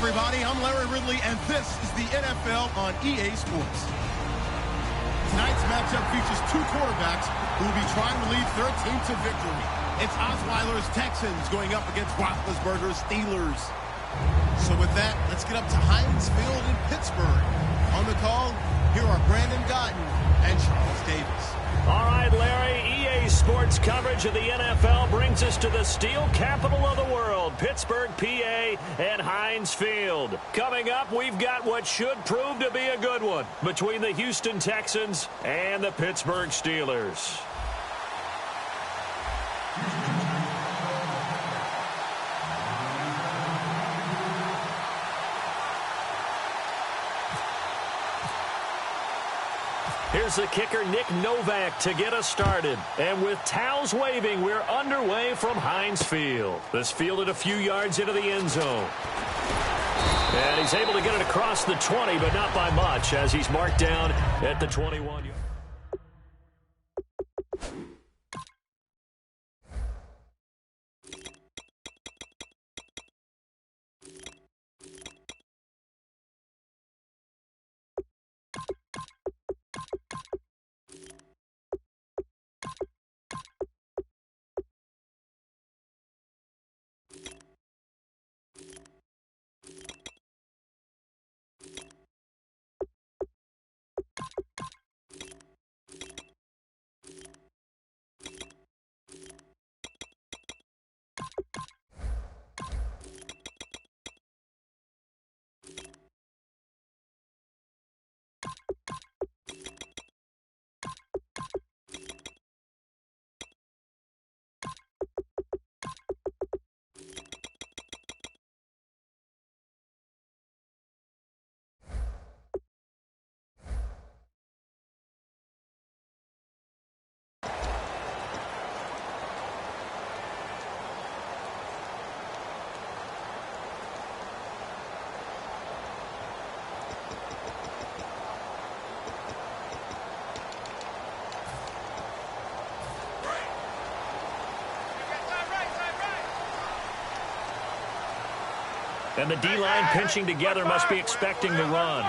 everybody. I'm Larry Ridley, and this is the NFL on EA Sports. Tonight's matchup features two quarterbacks who will be trying to lead their team to victory. It's Osweiler's Texans going up against Roethlisberger's Steelers. So with that, let's get up to Heinz Field in Pittsburgh. On the call, here are Brandon Gaudin and Charles Davis. All right, Larry, EA Sports coverage of the NFL brings us to the steel capital of the world, Pittsburgh, PA, and Heinz Field. Coming up, we've got what should prove to be a good one between the Houston Texans and the Pittsburgh Steelers. Here's the kicker, Nick Novak, to get us started. And with towels waving, we're underway from Heinz Field. This fielded a few yards into the end zone. And he's able to get it across the 20, but not by much, as he's marked down at the 21. And the D-line pinching together must be expecting the run.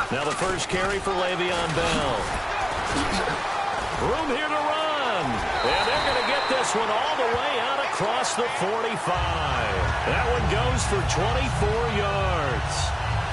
Now the first carry for Le'Veon Bell. Room here to run. And they're going to get this one all the way out across the 45. That one goes for 24 yards.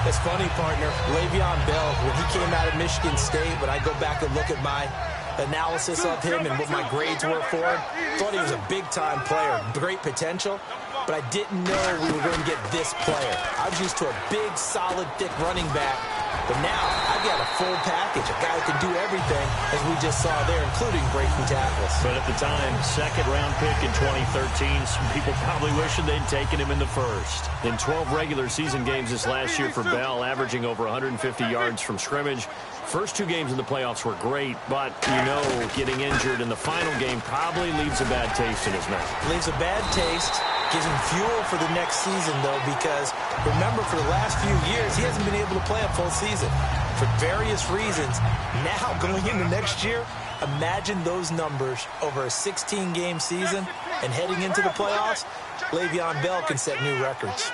It's funny, partner. Le'Veon Bell, when he came out of Michigan State, when I go back and look at my analysis of him and what my grades were for him, thought he was a big-time player, great potential. But I didn't know we were going to get this player. I was used to a big, solid, thick running back. But now I've got a full package, a guy who can do everything, as we just saw there, including breaking tackles. But at the time, second-round pick in 2013, some people probably wishing they'd taken him in the first. In 12 regular season games this last year for Bell, averaging over 150 yards from scrimmage. First two games in the playoffs were great, but, you know, getting injured in the final game probably leaves a bad taste in his mouth. Leaves a bad taste. Gives him fuel for the next season, though, because remember, for the last few years, he hasn't been able to play a full season for various reasons. Now, going into next year, imagine those numbers over a 16-game season and heading into the playoffs. Le'Veon Bell can set new records.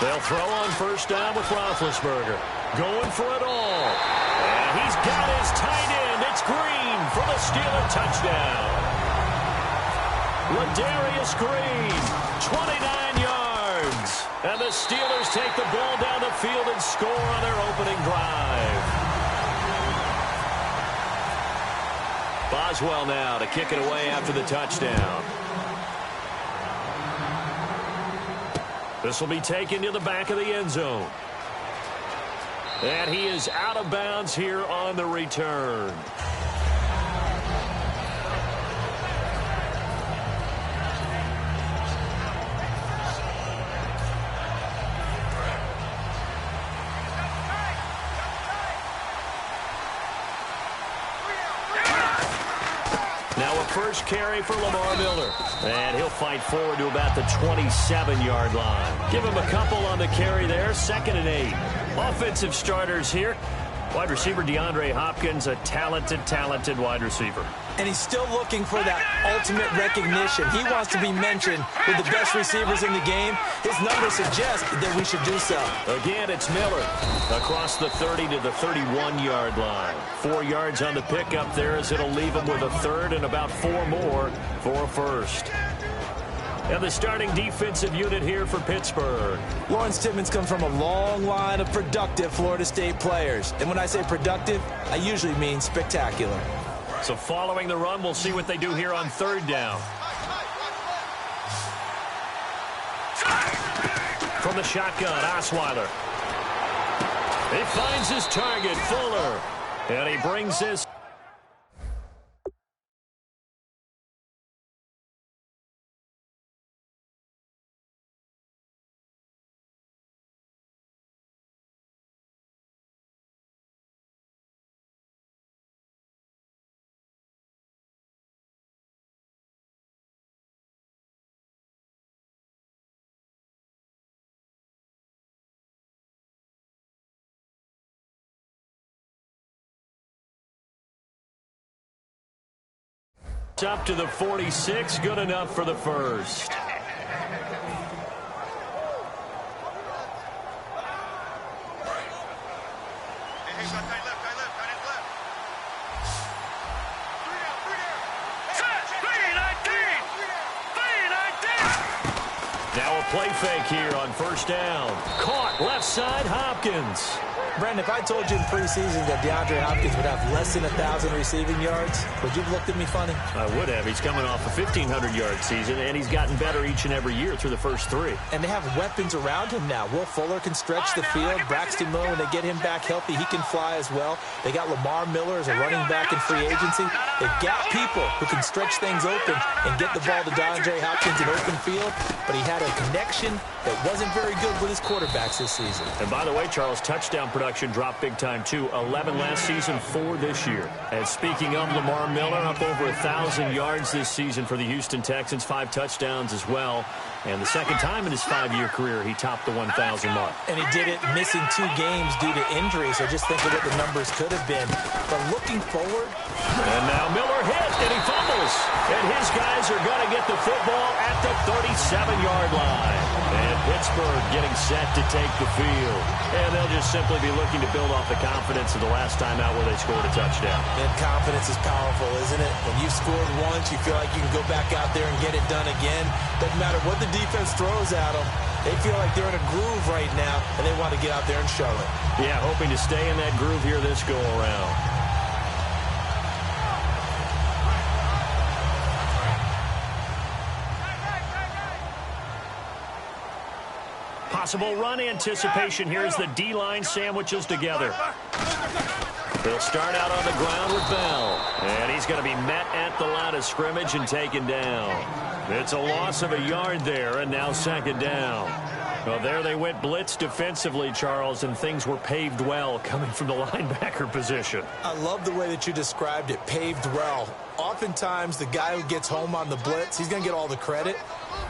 They'll throw on first down with Roethlisberger. Going for it all. And he's got his tight end. It's Green for the Steeler touchdown. Ladarius Green, 29 yards. And the Steelers take the ball down the field and score on their opening drive. Boswell now to kick it away after the touchdown. This will be taken to the back of the end zone. And he is out of bounds here on the return. Now a first carry for Lamar Miller. And he'll fight forward to about the 27-yard line. Give him a couple on the carry there. 2nd and 8. Offensive starters here. Wide receiver DeAndre Hopkins, a talented wide receiver. And he's still looking for that ultimate recognition. He wants to be mentioned with the best receivers in the game. His numbers suggest that we should do so. Again, it's Miller across the 30 to the 31-yard line. 4 yards on the pickup there as it'll leave him with a third and about 4 more for a first. And the starting defensive unit here for Pittsburgh. Lawrence Timmons comes from a long line of productive Florida State players. And when I say productive, I usually mean spectacular. So following the run, we'll see what they do here on third down. From the shotgun, Osweiler. He finds his target, Fuller. And he brings this. Up to the 46, good enough for the first. Now a play fake here on first down. Caught left side, Hopkins. Brandon, if I told you in preseason that DeAndre Hopkins would have less than 1,000 receiving yards, would you have looked at me funny? I would have. He's coming off a 1,500-yard season, and he's gotten better each and every year through the first 3. And they have weapons around him now. Will Fuller can stretch the field. Braxton Miller, when they get him back healthy, he can fly as well. They got Lamar Miller as a running back in free agency. They've got people who can stretch things open and get the ball to DeAndre Hopkins in open field, but he had a connection that wasn't very good with his quarterbacks this season. And by the way, Charles, touchdown production dropped big time too. 11 last season, 4 this year. And speaking of Lamar Miller, up over 1,000 yards this season for the Houston Texans, 5 touchdowns as well. And the second time in his 5-year career, he topped the 1,000 mark. And he did it missing 2 games due to injury, so just think of what the numbers could have been. But looking forward. And now Miller hit, and he fumbles. And his guys are going to get the football at the 37-yard line. And Pittsburgh getting set to take the field. And they'll just simply be looking to build off the confidence of the last time out where they scored a touchdown. And confidence is powerful, isn't it? When you've scored once, you feel like you can go back out there and get it done again. Doesn't matter what the defense throws at them. They feel like they're in a groove right now, and they want to get out there and show it. Yeah, hoping to stay in that groove here this go-around. Possible run anticipation here as the D-line sandwiches together. They'll start out on the ground with Bell. And he's going to be met at the line of scrimmage and taken down. It's a loss of a yard there, and now second down. Well, there they went blitz defensively, Charles, and things were paved well coming from the linebacker position. I love the way that you described it, paved well. Oftentimes, the guy who gets home on the blitz, he's going to get all the credit.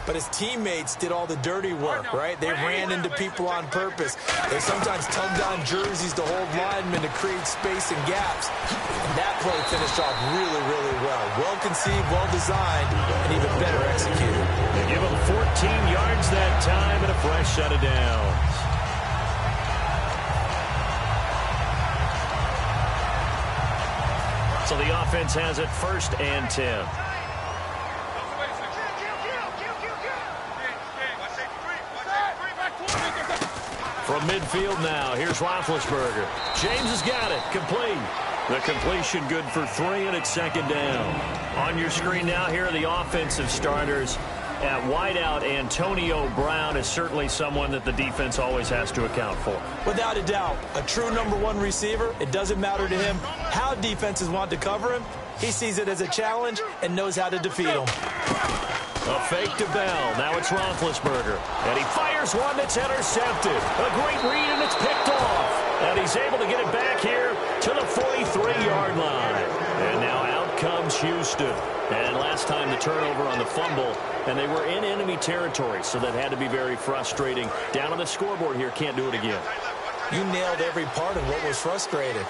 But his teammates did all the dirty work, right? They ran into people on purpose. They sometimes tugged on jerseys to hold linemen to create space and gaps. And that play finished off really, really well. Well-conceived, well-designed, and even better executed. They give him 14 yards that time and a fresh set of downs. So the offense has it 1st and 10. From midfield now, here's Roethlisberger. James has got it, complete. The completion good for 3, and it's second down. On your screen now, here are the offensive starters. At wideout, Antonio Brown is certainly someone that the defense always has to account for. Without a doubt, a true #1 receiver. It doesn't matter to him how defenses want to cover him. He sees it as a challenge and knows how to defeat him. A fake to Bell. Now it's Roethlisberger. And he fires one that's intercepted. A great read, and it's picked off. And he's able to get it back here to the 43-yard line. And now out comes Houston. And last time the turnover on the fumble, and they were in enemy territory, so that had to be very frustrating. Down on the scoreboard here, can't do it again. You nailed every part of what was frustrating.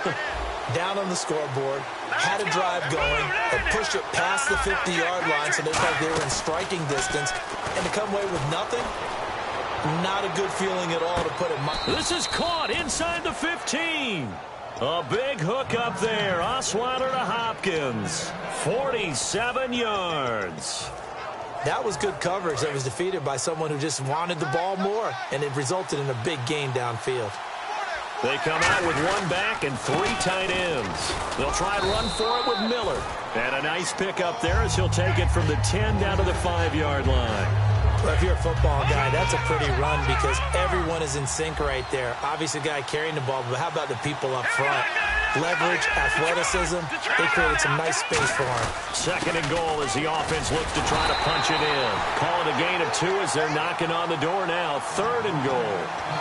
down on the scoreboard, had a drive going, and pushed it past the 50-yard line so they felt they were in striking distance, and to come away with nothing, not a good feeling at all, to put it mildly. This is caught inside the 15. A big hook up there. Osweiler to Hopkins. 47 yards. That was good coverage that was defeated by someone who just wanted the ball more, and it resulted in a big gain downfield. They come out with one back and 3 tight ends. They'll try and run for it with Miller. And a nice pick up there as he'll take it from the 10 down to the 5-yard line. Well, if you're a football guy, that's a pretty run because everyone is in sync right there. Obviously, the guy carrying the ball, but how about the people up front? Leverage, athleticism, they created some nice space for him. 2nd and goal as the offense looks to try to punch it in. Call it a gain of 2 as they're knocking on the door now. 3rd and goal.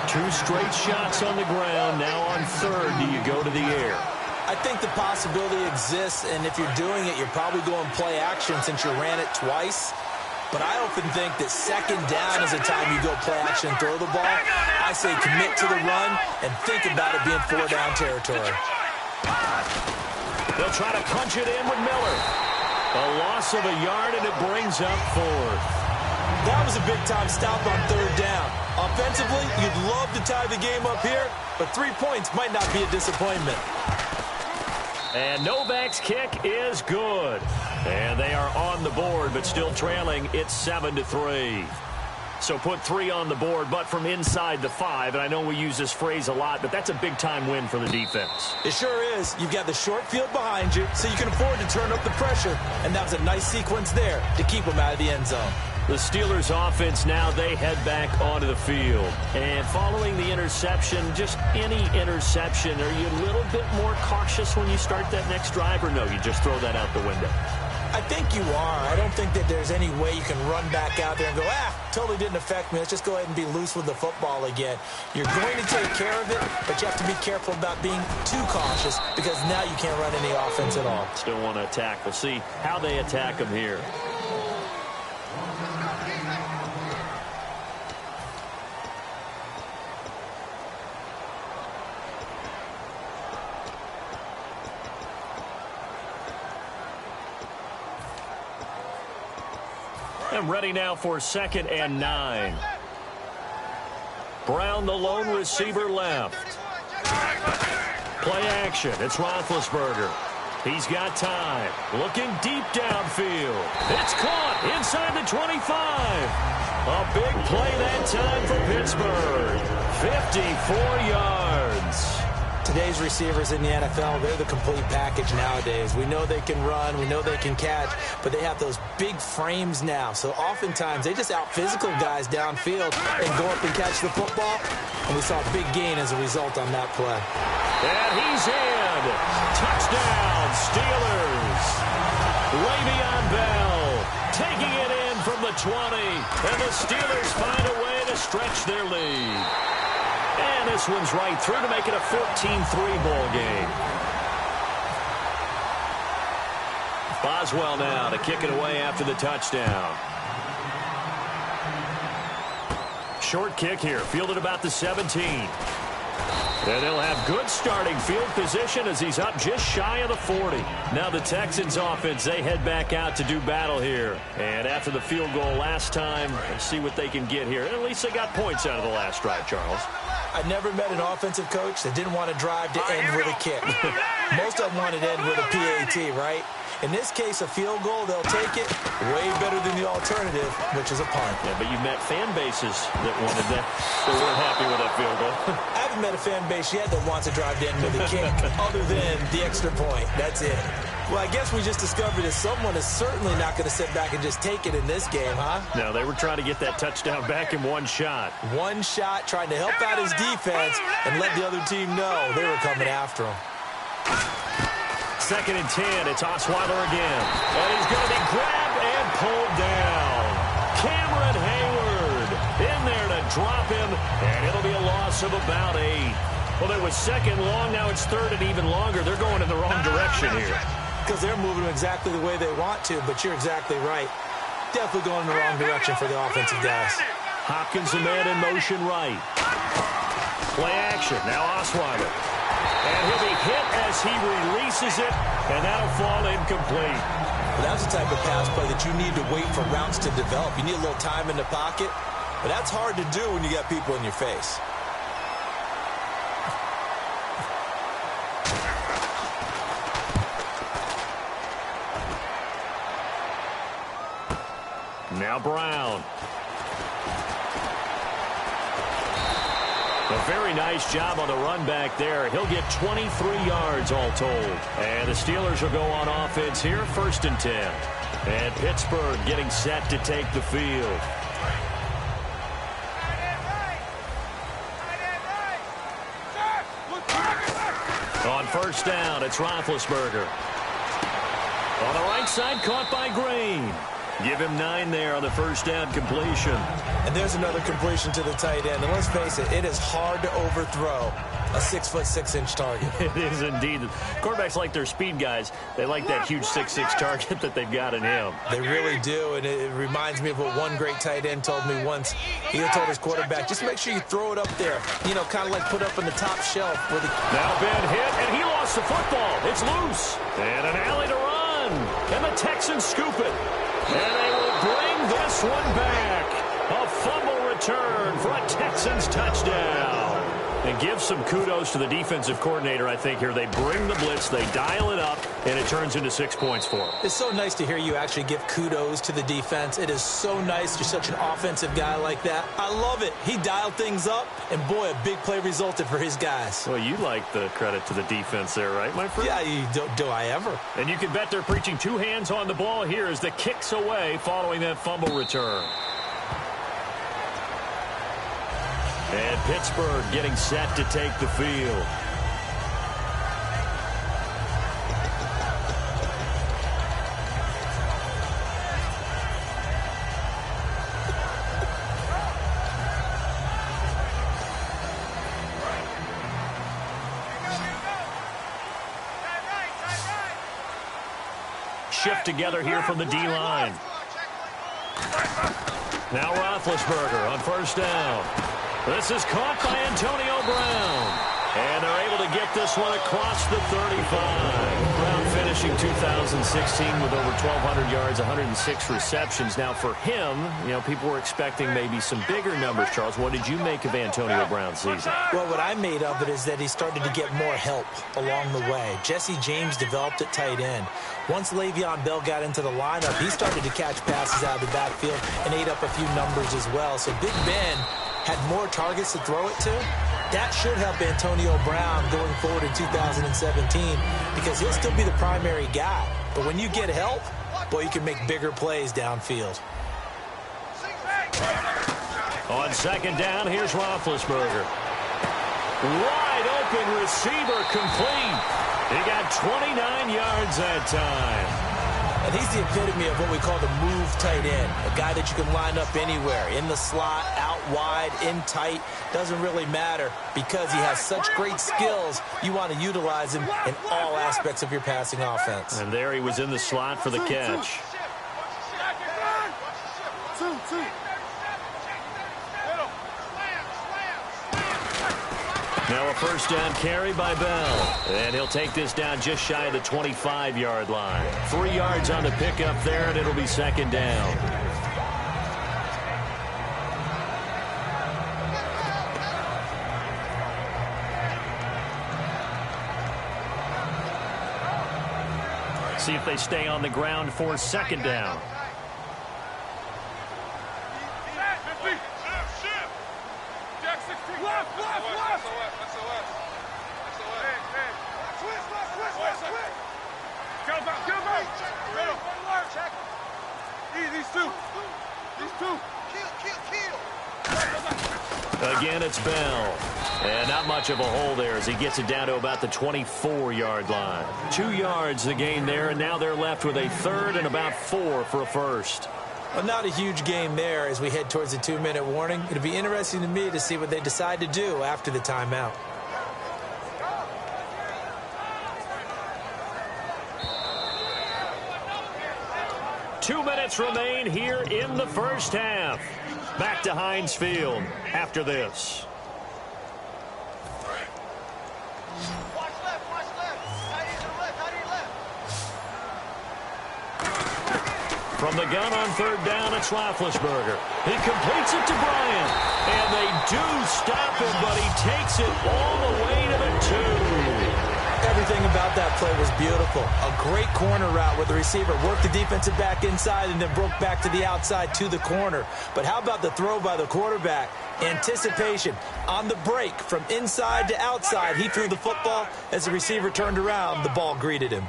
2 straight shots on the ground. Now on 3rd, do you go to the air? I think the possibility exists, and if you're doing it, you're probably going play action since you ran it twice. But I often think that 2nd down is the time you go play action and throw the ball. I say commit to the run and think about it being 4-down territory. They'll try to punch it in with Miller. A loss of a yard, and it brings up 4th. That was a big-time stop on 3rd down. Offensively, you'd love to tie the game up here, but 3 points might not be a disappointment. And Novak's kick is good. And they are on the board, but still trailing. It's 7-3. So put 3 on the board, but from inside the 5. And I know we use this phrase a lot, but that's a big-time win for the defense. It sure is. You've got the short field behind you, so you can afford to turn up the pressure. And that was a nice sequence there to keep them out of the end zone. The Steelers offense now, they head back onto the field. And following the interception, just any interception, are you a little bit more cautious when you start that next drive, or no, you just throw that out the window? I think you are. I don't think that there's any way you can run back out there and go, totally didn't affect me. Let's just go ahead and be loose with the football again. You're going to take care of it, but you have to be careful about being too cautious because now you can't run any offense at all. Still want to attack. We'll see how they attack them here. And ready now for 2nd and 9. Brown, the lone receiver, left. Play action. It's Roethlisberger. He's got time. Looking deep downfield. It's caught inside the 25. A big play that time for Pittsburgh. 54 yards. Today's receivers in the NFL, they're the complete package nowadays. We know they can run, we know they can catch, but they have those big frames now. So oftentimes they just out-physical guys downfield and go up and catch the football. And we saw a big gain as a result on that play. And he's in. Touchdown, Steelers. Le'Veon Bell taking it in from the 20. And the Steelers find a way to stretch their lead. And this one's right through to make it a 14-3 ball game. Boswell now to kick it away after the touchdown. Short kick here, fielded about the 17. And they'll have good starting field position as he's up just shy of the 40. Now the Texans offense, they head back out to do battle here. And after the field goal last time, let's see what they can get here. At least they got points out of the last drive, Charles. I never met an offensive coach that didn't want to drive to end with a kick. Most of them wanted to end with a PAT, right? In this case, a field goal, they'll take it way better than the alternative, which is a punt. Yeah, but you've met fan bases that wanted that. They weren't happy with that field goal. I haven't met a fan base yet that wants to drive to end with a kick other than the extra point. That's it. Well, I guess we just discovered that someone is certainly not going to sit back and just take it in this game, huh? No, they were trying to get that touchdown back in one shot. One shot, trying to help out his defense and let the other team know they were coming after him. 2nd and 10. It's Osweiler again. And he's going to be grabbed and pulled down. Cameron Hayward in there to drop him, and it'll be a loss of about 8. Well, it was 2nd long. Now it's 3rd and even longer. They're going in the wrong direction here. Because they're moving exactly the way they want to, but you're exactly right. Definitely going in the wrong direction for the offensive guys. Hopkins, the man in motion right. Play action. Now Osweiler. And he'll be hit as he releases it, and that'll fall incomplete. Well, that's the type of pass play that you need to wait for routes to develop. You need a little time in the pocket, but that's hard to do when you got people in your face. Now Brown. A very nice job on the run back there. He'll get 23 yards all told. And the Steelers will go on offense here, 1st and 10. And Pittsburgh getting set to take the field. On 1st down, it's Roethlisberger. On the right side, caught by Green. Give him 9 there on the 1st down completion. And there's another completion to the tight end. And let's face it, it is hard to overthrow a 6'6" target. It is indeed. Quarterbacks like their speed guys. They like that huge 6'6" target that they've got in him. They really do, and it reminds me of what one great tight end told me once. He told his quarterback, just make sure you throw it up there. You know, kind of like put up on the top shelf. Now Ben hit, and he lost the football. It's loose. And an alley to run. And the Texans scoop it. And they will bring this one back. A fumble return for a Texans touchdown. And give some kudos to the defensive coordinator, I think, here. They bring the blitz, they dial it up, and it turns into 6 points for them. It's so nice to hear you actually give kudos to the defense. It is so nice. You're such an offensive guy like that. I love it. He dialed things up, and boy, a big play resulted for his guys. Well, you like the credit to the defense there, right, my friend? Yeah, do I ever. And you can bet they're preaching 2 hands on the ball here as the kick's away following that fumble return. And Pittsburgh getting set to take the field. Shift together here from the D-line. Now Roethlisberger on 1st down. This is caught by Antonio Brown. And they're able to get this one across the 35. Brown finishing 2016 with over 1,200 yards, 106 receptions. Now for him, you know, people were expecting maybe some bigger numbers, Charles. What did you make of Antonio Brown's season? Well, what I made of it is that he started to get more help along the way. Jesse James developed at tight end. Once Le'Veon Bell got into the lineup, he started to catch passes out of the backfield and ate up a few numbers as well. So Big Ben had more targets to throw it to. That should help Antonio Brown going forward in 2017 because he'll still be the primary guy. But when you get help, boy, you can make bigger plays downfield. On 2nd down, here's Roethlisberger. Wide open receiver complete. He got 29 yards that time. And he's the epitome of what we call the move tight end, a guy that you can line up anywhere, in the slot, out wide, in tight, doesn't really matter because he has such great skills. You want to utilize him in all aspects of your passing offense. And there he was in the slot for the catch. Now a 1st down carry by Bell. And he'll take this down just shy of the 25-yard line. 3 yards on the pickup there, and it'll be 2nd down. See if they stay on the ground for 2nd down. Again, it's Bell. And not much of a hole there as he gets it down to about the 24-yard line. 2 yards the gain there, and now they're left with a 3rd and about 4 for a first. Well, not a huge game there as we head towards the 2-minute warning. It'll be interesting to me to see what they decide to do after the timeout. Two minutes remain here in the first half. Back to Heinz Field after this. From the gun on third down, it's Roethlisberger. He completes it to Bryant. And they do stop him, but he takes it all the way to the 2. Everything about that play was beautiful. A great corner route where the receiver worked the defensive back inside and then broke back to the outside to the corner. But how about the throw by the quarterback? Anticipation on the break from inside to outside. He threw the football. As the receiver turned around, the ball greeted him.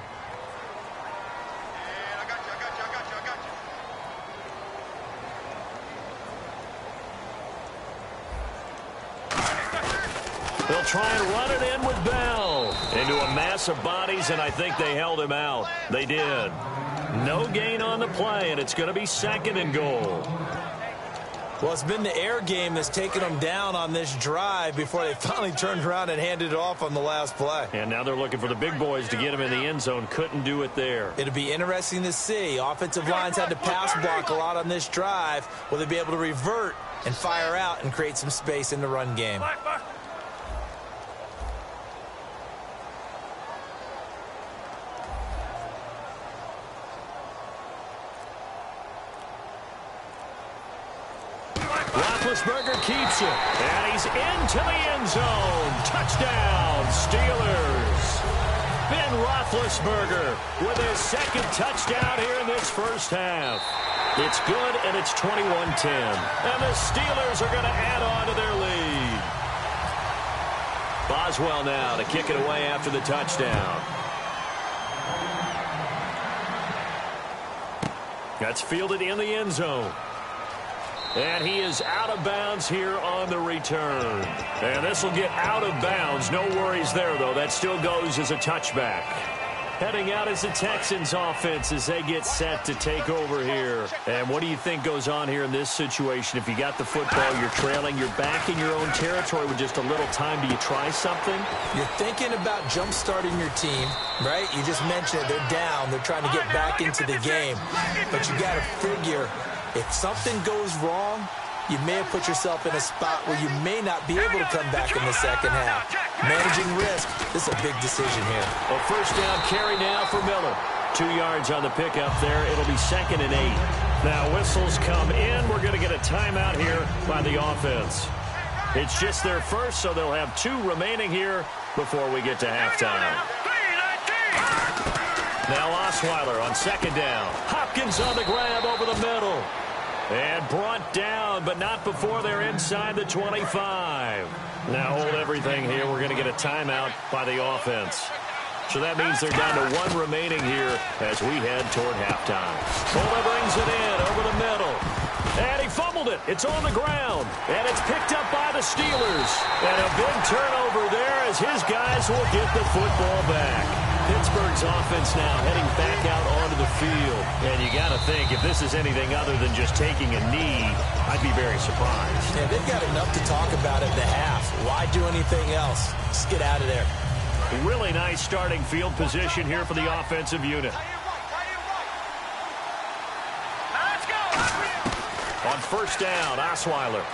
They'll try and run it in with Bell. Into a mass of bodies, and I think they held him out. They did. No gain on the play, and it's going to be 2nd and goal. Well, it's been the air game that's taken them down on this drive before they finally turned around and handed it off on the last play. And now they're looking for the big boys to get him in the end zone. Couldn't do it there. It'll be interesting to see. Offensive lines had to pass block a lot on this drive. Will they be able to revert and fire out and create some space in the run game? Roethlisberger keeps it, and he's into the end zone. Touchdown, Steelers. Ben Roethlisberger with his 2nd touchdown here in this first half. It's good, and it's 21-10. And the Steelers are going to add on to their lead. Boswell now to kick it away after the touchdown. That's fielded in the end zone. And he is out of bounds here on the return. And this will get out of bounds. No worries there, though. That still goes as a touchback. Heading out is the Texans offense as they get set to take over here. And what do you think goes on here in this situation? If you got the football, you're trailing, you're back in your own territory with just a little time. Do you try something? You're thinking about jump-starting your team, right? You just mentioned it. They're down. They're trying to get back into the game. But you got to figure, if something goes wrong, you may have put yourself in a spot where you may not be able to come back in the second half. Managing risk, this is a big decision here. A first down carry now for Miller. 2 yards on the pickup there. It'll be 2nd and 8. Now whistles come in. We're going to get a timeout here by the offense. It's just their first, so they'll have 2 remaining here before we get to halftime. Now Osweiler on 2nd down. Hopkins on the grab over the middle. And brought down, but not before they're inside the 25. Now hold everything here. We're going to get a timeout by the offense. So that means they're down to 1 remaining here as we head toward halftime. Fuller brings it in over the middle. And he fumbled it. It's on the ground. And it's picked up by the Steelers. And a big turnover there as his guys will get the football back. Pittsburgh's offense now heading back out onto the field. And you got to think, if this is anything other than just taking a knee, I'd be very surprised. Yeah, they've got enough to talk about at the half. Why do anything else? Just get out of there. Really nice starting field position here for the offensive unit. On first down, Osweiler.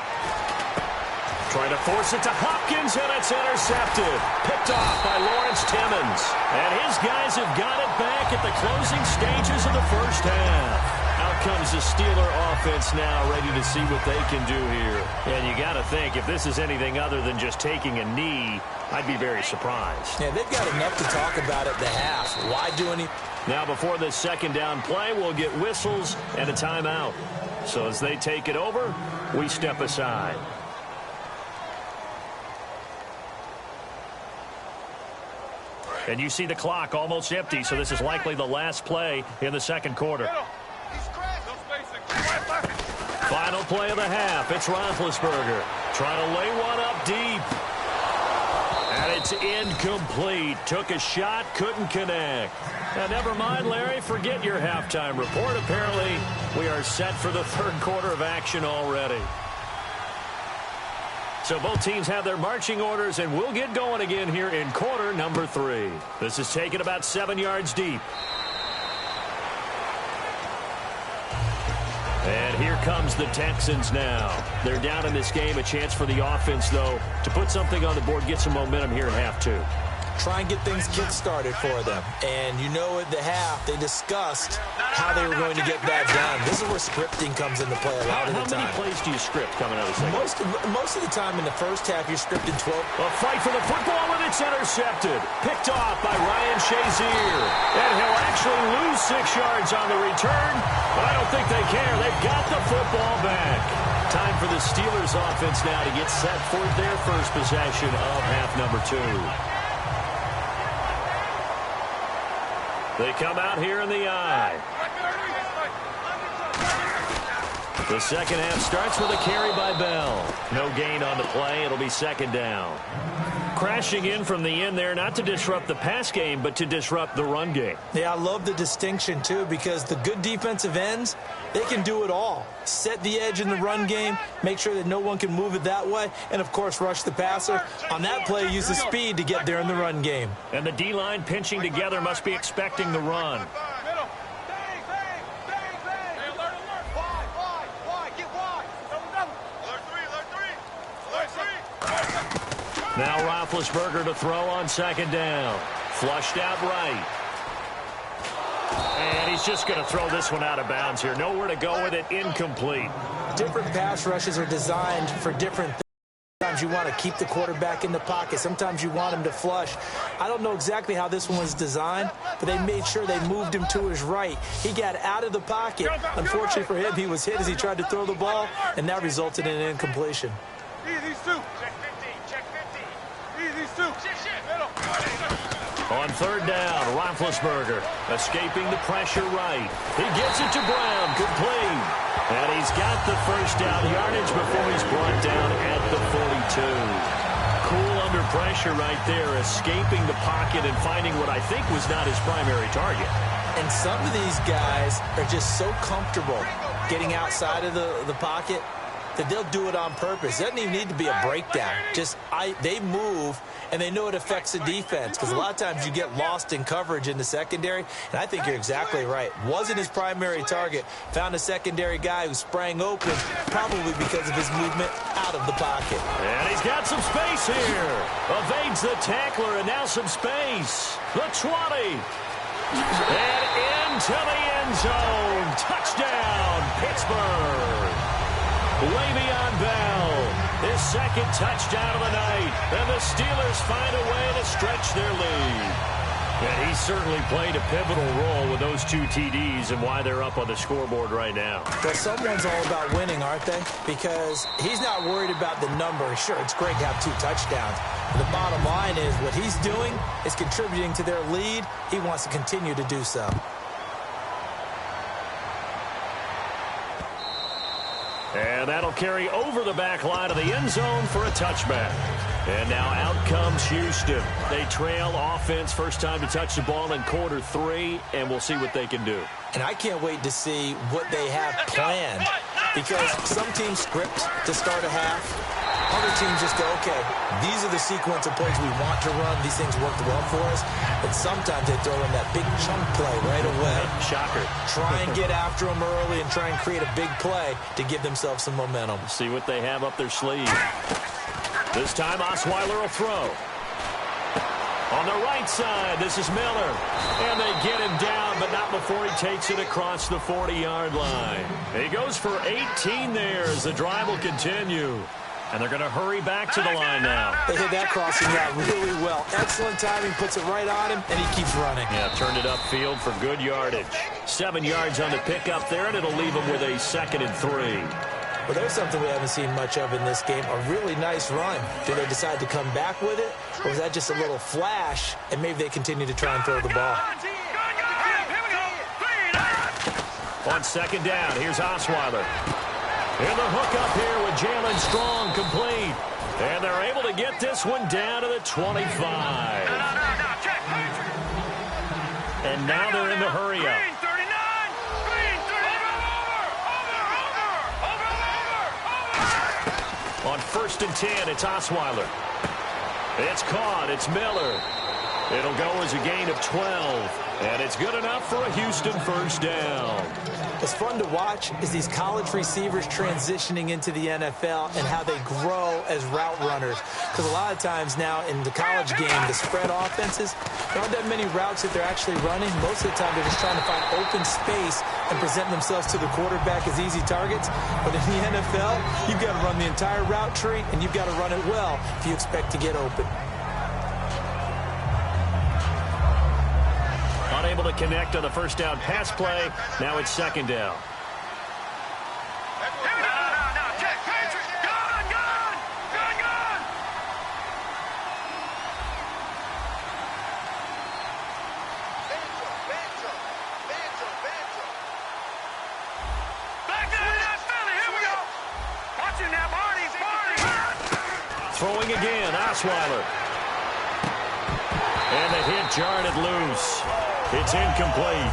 Trying to force it to Hopkins, and it's intercepted. Picked off by Lawrence Timmons. And his guys have got it back at the closing stages of the first half. Out comes the Steeler offense now, ready to see what they can do here. And you got to think, if this is anything other than just taking a knee, I'd be very surprised. Yeah, they've got enough to talk about at the half. Why do any... Now before this 2nd down play, we'll get whistles and a timeout. So as they take it over, we step aside. And you see the clock almost empty, so this is likely the last play in the 2nd quarter. Final play of the half. It's Roethlisberger trying to lay one up deep. And it's incomplete. Took a shot, couldn't connect. Now, never mind, Larry. Forget your halftime report. Apparently, we are set for the 3rd quarter of action already. So both teams have their marching orders, and we'll get going again here in quarter number 3. This is taken about 7 yards deep. And here comes the Texans now. They're down in this game. A chance for the offense, though, to put something on the board, get some momentum here in half 2. try and get things kick-started for them. And you know at the half, they discussed how they were going to get that done. This is where scripting comes into play a lot of the time. How many plays do you script coming out of the second? Most of the time in the first half, you're scripting 12. A fight for the football, and it's intercepted. Picked off by Ryan Shazier. And he'll actually lose 6 yards on the return, but I don't think they care. They've got the football back. Time for the Steelers offense now to get set for their first possession of half number 2. They come out here in the eye. The second half starts with a carry by Bell. No gain on the play. It'll be second down. Crashing in from the end there, not to disrupt the pass game, but to disrupt the run game. Yeah, I love the distinction, too, because the good defensive ends, they can do it all. Set the edge in the run game, make sure that no one can move it that way, and, of course, rush the passer. On that play, use the speed to get there in the run game. And the D-line pinching together must be expecting the run. Now Roethlisberger to throw on second down. Flushed out right. And he's just going to throw this one out of bounds here. Nowhere to go with it. Incomplete. Different pass rushes are designed for different things. Sometimes you want to keep the quarterback in the pocket. Sometimes you want him to flush. I don't know exactly how this one was designed, but they made sure they moved him to his right. He got out of the pocket. Unfortunately for him, he was hit as he tried to throw the ball, and that resulted in an incompletion. On third down, Roethlisberger escaping the pressure right. He gets it to Brown. Complete. And he's got the first down yardage before he's brought down at the 42. Cool under pressure right there, escaping the pocket and finding what I think was not his primary target. And some of these guys are just so comfortable getting outside of the pocket that they'll do it on purpose. It doesn't even need to be a breakdown. They move, and they know it affects the defense, because a lot of times you get lost in coverage in the secondary, and I think you're exactly right. Wasn't his primary target. Found a secondary guy who sprang open, probably because of his movement out of the pocket. And he's got some space here. Evades the tackler, and now some space. The 20. And into the end zone. Touchdown, Pittsburgh. Le'Veon Bell, his second touchdown of the night, and the Steelers find a way to stretch their lead. And he certainly played a pivotal role with those 2 TDs and why they're up on the scoreboard right now. Well, someone's all about winning, aren't they? Because he's not worried about the number. Sure, it's great to have 2 touchdowns. But the bottom line is what he's doing is contributing to their lead. He wants to continue to do so. And that'll carry over the back line of the end zone for a touchback. And now out comes Houston. They trail offense, first time to touch the ball in quarter 3, and we'll see what they can do. And I can't wait to see what they have planned, because some teams script to start a half. Other teams just go, okay, these are the sequence of plays we want to run. These things worked well for us. But sometimes they throw in that big chunk play right away. Shocker. Try and get after them early and try and create a big play to give themselves some momentum. See what they have up their sleeve. This time Osweiler will throw. On the right side, this is Miller. And they get him down, but not before he takes it across the 40-yard line. He goes for 18 there as the drive will continue. And they're going to hurry back to the line now. They hit that crossing route really well. Excellent timing, puts it right on him, and he keeps running. Yeah, turned it upfield for good yardage. 7 yards on the pickup there, and it'll leave him with a 2nd and 3. Well, there's something we haven't seen much of in this game, a really nice run. Do they decide to come back with it, or is that just a little flash, and maybe they continue to try and throw the ball? On second down, here's Osweiler. And the hook up here with Jalen Strong complete. And they're able to get this one down to the 25. And now they're in the hurry up. On 1st and 10, it's Osweiler. It's caught. It's Miller. It'll go as a gain of 12. And it's good enough for a Houston first down. What's fun to watch is these college receivers transitioning into the NFL and how they grow as route runners. Because a lot of times now in the college game, the spread offenses, there aren't that many routes that they're actually running. Most of the time, they're just trying to find open space and present themselves to the quarterback as easy targets. But in the NFL, you've got to run the entire route tree, and you've got to run it well if you expect to get open. Unable to connect on the first down pass play. Now it's second down. Throwing again, Osweiler. And the hit jarred it loose. It's incomplete.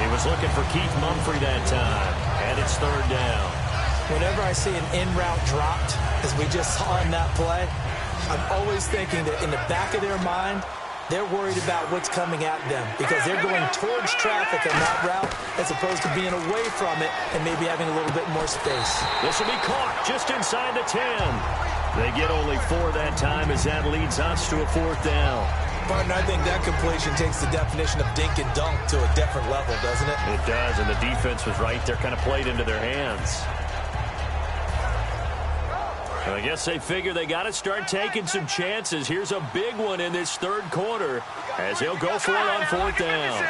He was looking for Keith Mumphrey that time. And it's third down. Whenever I see an in-route dropped, as we just saw in that play, I'm always thinking that in the back of their mind, they're worried about what's coming at them because they're going towards traffic on that route as opposed to being away from it and maybe having a little bit more space. This will be caught just inside the 10. They get only 4 that time as that leads us to a fourth down. Partner, I think that completion takes the definition of dink and dunk to a different level, doesn't it? It does, and the defense was right there, kind of played into their hands. And I guess they figure they got to start taking some chances. Here's a big one in this third quarter as he'll go for it on fourth down.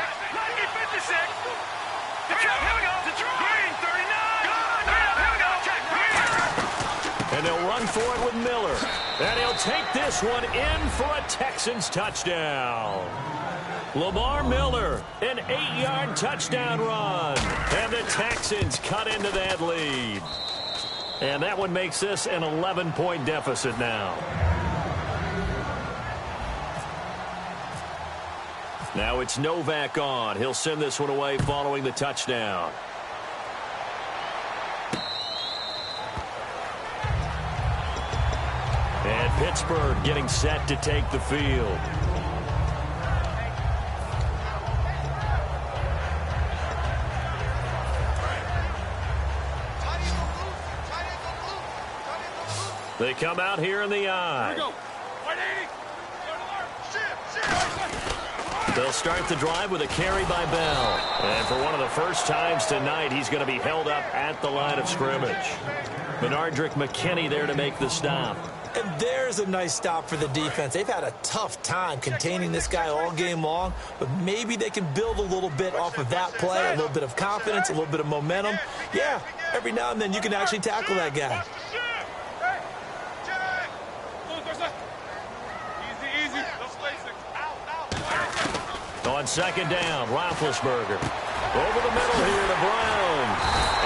And they'll run for it with Miller. And he'll take this one in for a Texans touchdown. Lamar Miller, an 8-yard touchdown run. And the Texans cut into that lead. And that one makes this an 11-point deficit now. Now it's Novak on. He'll send this one away following the touchdown. And Pittsburgh getting set to take the field. They come out here in the eye. They'll start the drive with a carry by Bell. And for one of the first times tonight, he's going to be held up at the line of scrimmage. Benardrick McKinney there to make the stop. And there's a nice stop for the defense. They've had a tough time containing this guy all game long, but maybe they can build a little bit off of that play, a little bit of confidence, a little bit of momentum. Yeah, every now and then you can actually tackle that guy. On second down, Roethlisberger. Over the middle here to Brown.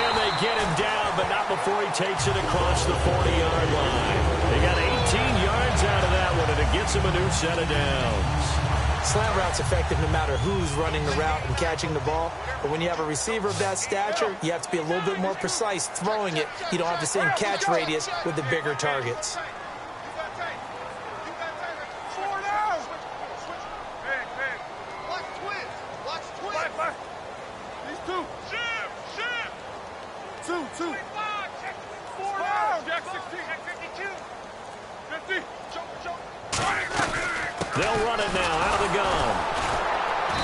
And they get him down, but not before he takes it across the 40-yard line. They got 18 yards out of that one, and it gets him a new set of downs. Slant route's effective no matter who's running the route and catching the ball. But when you have a receiver of that stature, you have to be a little bit more precise throwing it. You don't have the same catch radius with the bigger targets. They'll run it now out of the gun.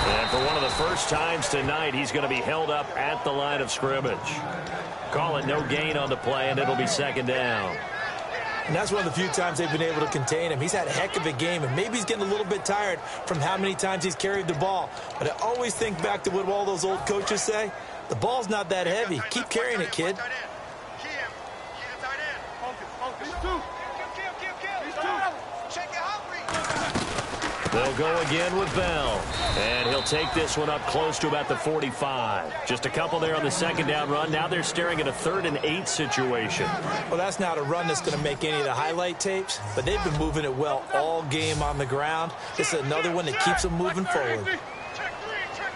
And for one of the first times tonight, he's going to be held up at the line of scrimmage. Call it no gain on the play, and it'll be second down. And that's one of the few times they've been able to contain him. He's had a heck of a game, and maybe he's getting a little bit tired from how many times he's carried the ball. But I always think back to what all those old coaches say. The ball's not that heavy. Keep carrying it, kid. They'll go again with Bell. And he'll take this one up close to about the 45. Just a couple there on the second down run. Now they're staring at a 3rd and 8 situation. Well, that's not a run that's going to make any of the highlight tapes, but they've been moving it well all game on the ground. This is another one that keeps them moving forward.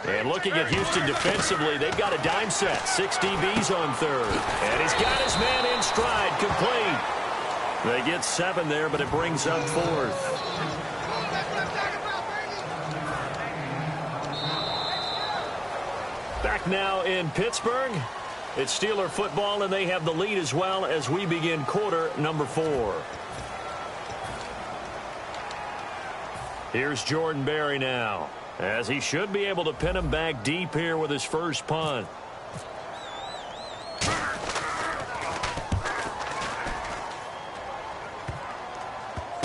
And looking at Houston defensively, they've got a dime set. 6 DBs on 3rd. And he's got his man in stride, complete. They get 7 there, but it brings up 4th. Back Now in Pittsburgh, it's Steeler football, and they have the lead as well as we begin quarter number 4. Here's Jordan Berry now, as he should be able to pin him back deep here with his first punt.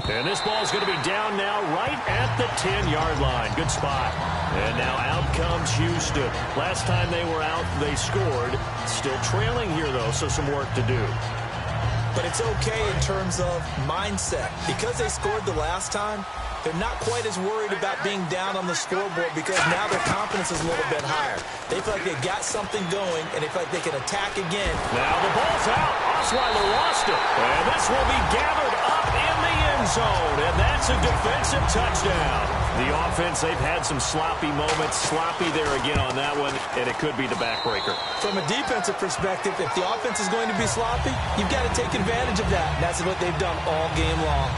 And this ball is going to be down now right at the 10-yard line. Good spot. And now out comes Houston. Last time they were out, they scored. Still trailing here, though, so some work to do. But it's okay in terms of mindset. Because they scored the last time, they're not quite as worried about being down on the scoreboard because now their confidence is a little bit higher. They feel like they got something going, and they feel like they can attack again. Now the ball's out. Osweiler lost it. And this will be gathered up in the end zone, and that's a defensive touchdown. The offense, they've had some sloppy moments. Sloppy there again on that one, and it could be the backbreaker. From a defensive perspective, if the offense is going to be sloppy, you've got to take advantage of that. And that's what they've done all game long.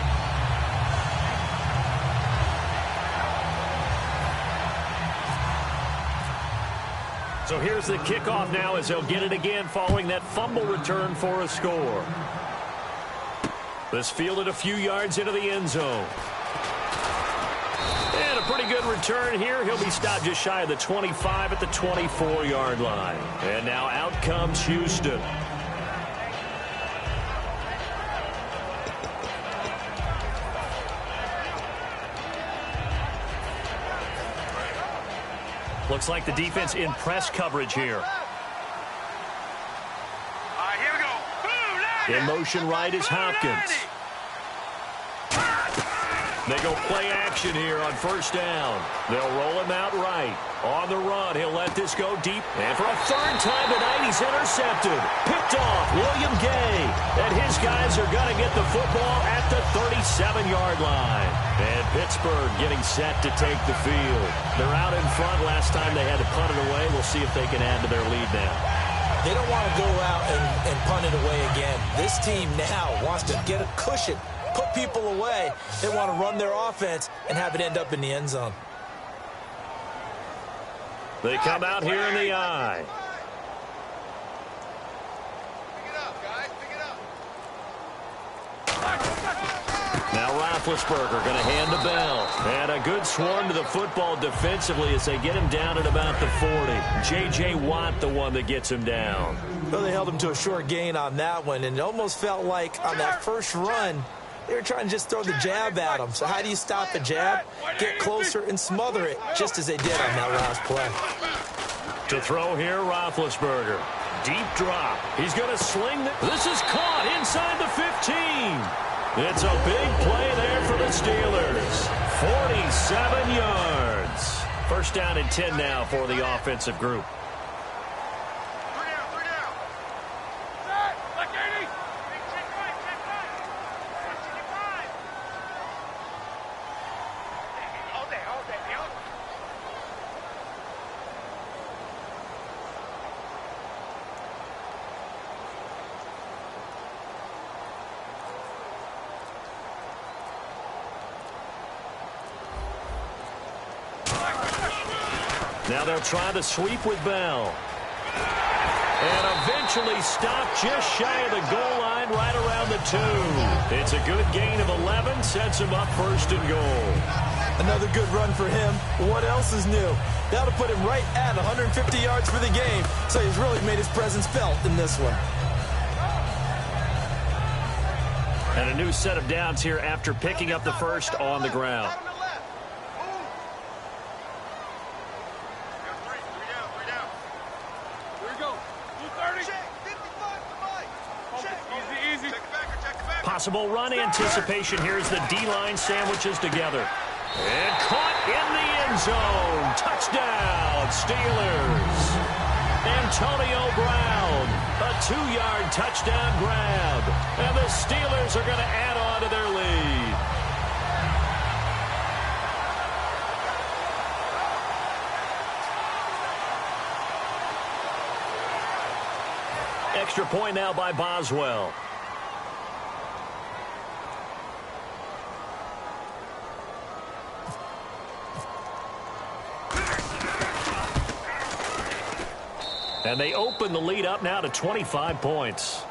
So here's the kickoff now as they'll get it again following that fumble return for a score. This fielded a few yards into the end zone. And a pretty good return here. He'll be stopped just shy of the 25 at the 24-yard line. And now out comes Houston. Looks like the defense in press coverage here. Here we go. In motion right is Hopkins. They go play action here on first down. They'll roll him out right. On the run, he'll let this go deep. And for a third time tonight, he's intercepted. Picked off William Gay. And his guys are going to get the football at the 37-yard line. And Pittsburgh getting set to take the field. They're out in front. Last time they had to punt it away. We'll see if they can add to their lead now. They don't want to go out and punt it away again. This team now wants to get a cushion, put people away. They want to run their offense and have it end up in the end zone. They come out here in the eye. Pick it up, guys. Pick it up. Now Roethlisberger going to hand to Bell. And a good swarm to the football defensively as they get him down at about the 40. J.J. Watt, the one that gets him down. Well, they held him to a short gain on that one, and it almost felt like on that first run, they were trying to just throw the jab at him. So how do you stop the jab? Get closer and smother it, just as they did on that last play. To throw here, Roethlisberger. Deep drop. He's going to sling. This is caught inside the 15. It's a big play there for the Steelers. 47 yards. First down and 10 now for the offensive group. Three down. Set. Like 80. Check right. All day. Now they'll try the sweep with Bell. And eventually stopped just shy of the goal line right around the 2. It's a good gain of 11. Sets him up first and goal. Another good run for him. What else is new? That'll put him right at 150 yards for the game. So he's really made his presence felt in this one. And a new set of downs here after picking up the first on the ground. Possible run anticipation. Here's the D-line sandwiches together. And caught in the end zone. Touchdown, Steelers. Antonio Brown, a 2-yard touchdown grab. And the Steelers are going to add on to their lead. Extra point now by Boswell. And they open the lead up now to 25 points.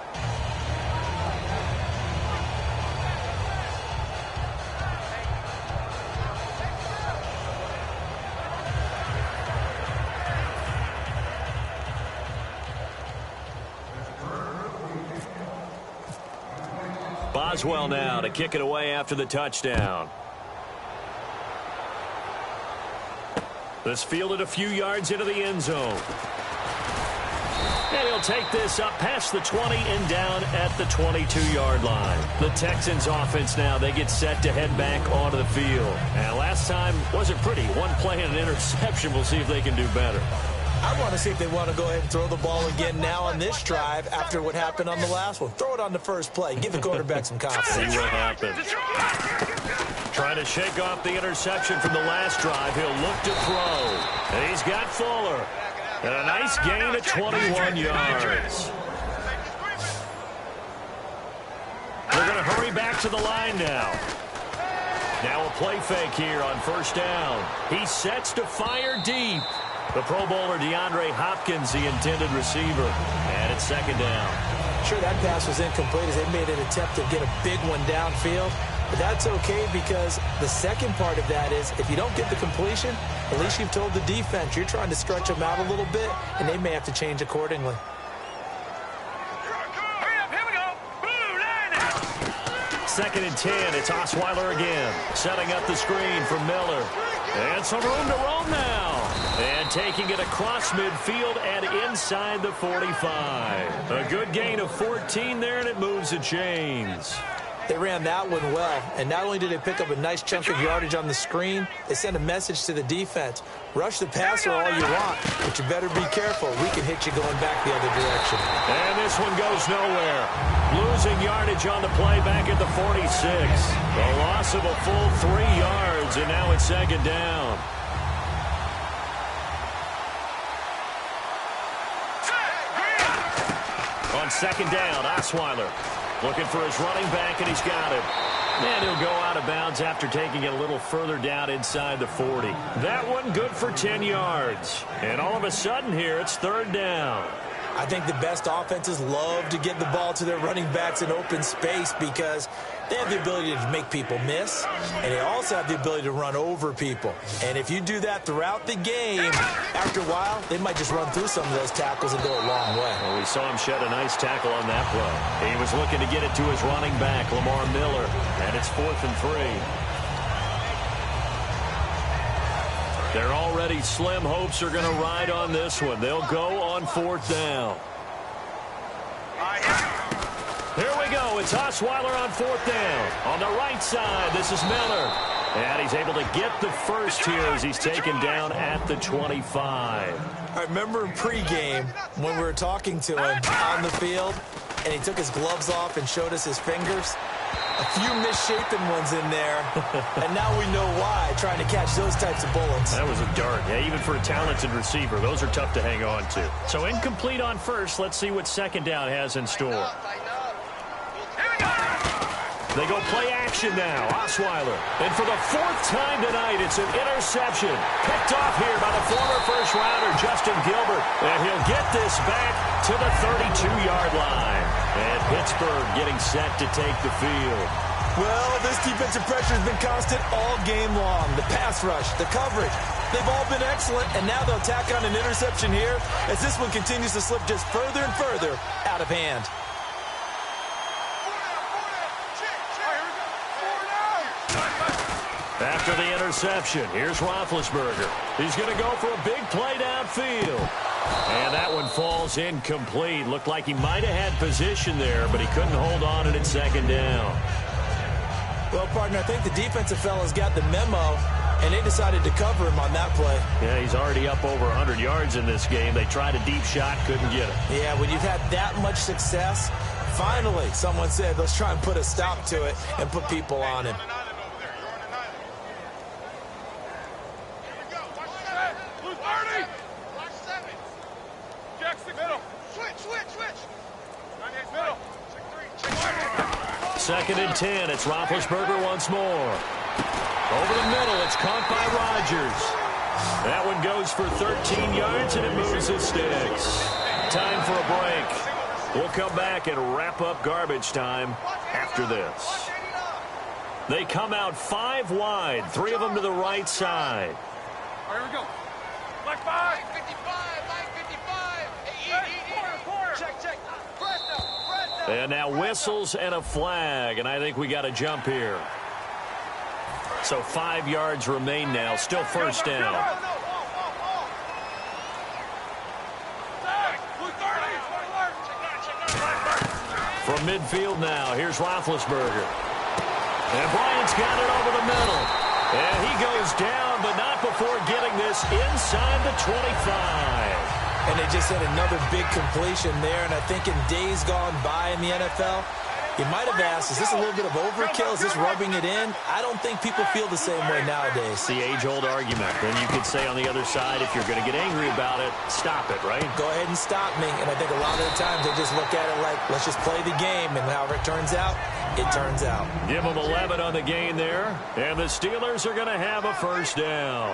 Boswell now to kick it away after the touchdown. This fielded a few yards into the end zone. And he'll take this up past the 20 and down at the 22-yard line. The Texans offense now, they get set to head back onto the field. And last time wasn't pretty. One play and an interception. We'll see if they can do better. I want to see if they want to go ahead and throw the ball again now on this drive after what happened on the last one. Throw it on the first play. Give the quarterback some confidence. See what happens. Trying to shake off the interception from the last drive. He'll look to throw. And he's got Fuller. And a nice gain of 21 yards. They're going to hurry back to the line now. Now a play fake here on first down. He sets to fire deep. The Pro Bowler DeAndre Hopkins, the intended receiver. And it's second down. Sure, that pass was incomplete as they made an attempt to get a big one downfield. But that's okay because the second part of that is if you don't get the completion, at least you've told the defense you're trying to stretch them out a little bit, and they may have to change accordingly. Second and 10. It's Osweiler again. Setting up the screen for Miller. And some room to roam now. And taking it across midfield and inside the 45. A good gain of 14 there, and it moves the chains. They ran that one well, and not only did they pick up a nice chunk of yardage on the screen, they sent a message to the defense. Rush the passer all you want, but you better be careful. We can hit you going back the other direction. And this one goes nowhere. Losing yardage on the play back at the 46. The loss of a full 3 yards, and now it's second down. On second down, Osweiler looking for his running back, and he's got it. And he'll go out of bounds after taking it a little further down inside the 40. That one good for 10 yards. And all of a sudden here, it's third down. I think the best offenses love to get the ball to their running backs in open space because they have the ability to make people miss, and they also have the ability to run over people. And if you do that throughout the game, after a while, they might just run through some of those tackles and go a long way. Well, we saw him shed a nice tackle on that play. He was looking to get it to his running back, Lamar Miller, and it's 4th and 3. Their already slim hopes are going to ride on this one. They'll go on 4th down. Here we go. It's Osweiler on 4th down. On the right side, this is Miller. And he's able to get the first here as he's taken down at the 25. I remember in pregame when we were talking to him on the field, and he took his gloves off and showed us his fingers. A few misshapen ones in there, and now we know why, trying to catch those types of bullets. That was a dart. Yeah, even for a talented receiver, those are tough to hang on to. So incomplete on first. Let's see what second down has in store. They go play action now. Osweiler. And for the 4th time tonight, it's an interception. Picked off here by the former first-rounder, Justin Gilbert. And he'll get this back to the 32-yard line. And Pittsburgh getting set to take the field. Well, this defensive pressure has been constant all game long. The pass rush, the coverage, they've all been excellent, and now they'll tack on an interception here as this one continues to slip just further and further out of hand. After the interception, here's Roethlisberger. He's going to go for a big play downfield. And that one falls incomplete. Looked like he might have had position there, but he couldn't hold on, and it's second down. Well, partner, I think the defensive fellas got the memo, and they decided to cover him on that play. Yeah, he's already up over 100 yards in this game. They tried a deep shot, couldn't get it. Yeah, when you've had that much success, finally someone said, let's try and put a stop to it and put people on him. Second and 10. It's Roethlisberger once more. Over the middle. It's caught by Rodgers. That one goes for 13 yards, and it moves his sticks. Time for a break. We'll come back and wrap up garbage time after this. They come out 5 wide, 3 of them to the right side. All right, here we go. Black 5. 55. Corner. Check. And now whistles and a flag, and I think we got a jump here. So 5 yards remain now, still first down. From midfield now, here's Roethlisberger. And Bryant's got it over the middle. And he goes down, but not before getting this inside the 25. And they just had another big completion there. And I think in days gone by in the NFL, you might have asked, is this a little bit of overkill? Is this rubbing it in? I don't think people feel the same way nowadays. It's the age-old argument. Then you could say on the other side, if you're going to get angry about it, stop it, right? Go ahead and stop me. And I think a lot of the times they just look at it like, let's just play the game. And however it turns out, it turns out. Give them 11 on the gain there. And the Steelers are going to have a first down.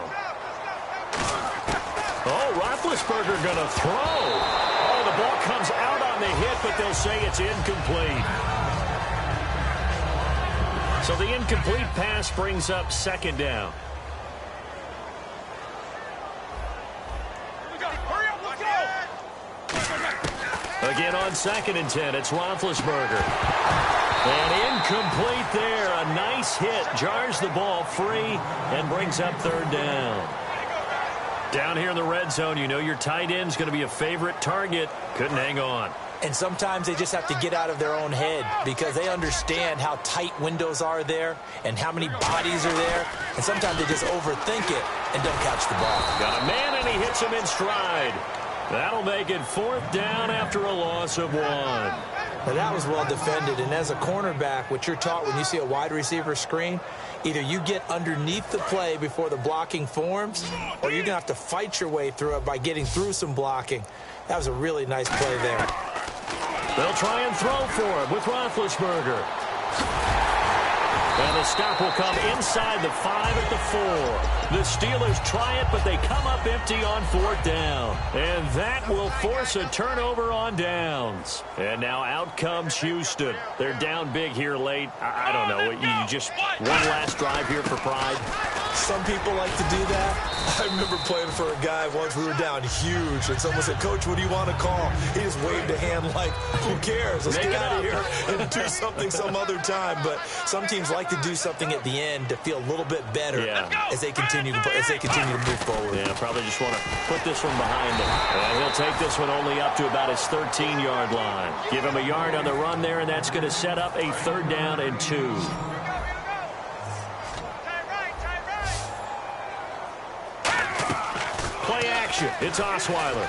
Oh, Roethlisberger going to throw. Oh, the ball comes out on the hit, but they'll say it's incomplete. So the incomplete pass brings up second down. Again on 2nd and 10, it's Roethlisberger. And incomplete there. A nice hit. Jars the ball free and brings up 3rd down. Down here in the red zone, you know your tight end's going to be a favorite target. Couldn't hang on. And sometimes they just have to get out of their own head because they understand how tight windows are there and how many bodies are there. And sometimes they just overthink it and don't catch the ball. Got a man, and he hits him in stride. That'll make it 4th down after a loss of 1. Now, that was well defended. And as a cornerback, what you're taught when you see a wide receiver screen, either you get underneath the play before the blocking forms, or you're going to have to fight your way through it by getting through some blocking. That was a really nice play there. They'll try and throw for him with Roethlisberger. And the stop will come inside the 5 at the 4. The Steelers try it, but they come up empty on 4th down. And that will force a turnover on downs. And now out comes Houston. They're down big here late. I don't know. You just one last drive here for pride. Some people like to do that. I remember playing for a guy once. We were down huge, and someone said, "Coach, what do you want to call?" He just waved a hand like, "Who cares? Let's get out of here and do something some other time." But some teams like to do something at the end to feel a little bit better as they continue to move forward. Yeah, probably just want to put this one behind him. And he'll take this one only up to about his 13-yard line. Give him a yard on the run there, and that's going to set up a 3rd down and 2. Play action. It's Osweiler.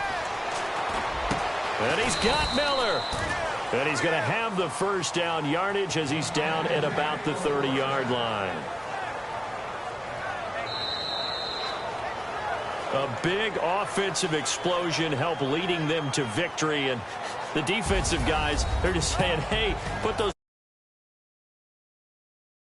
And he's got Miller. And he's going to have the first down yardage as he's down at about the 30-yard line. A big offensive explosion helped leading them to victory. And the defensive guys, they're just saying, hey, put those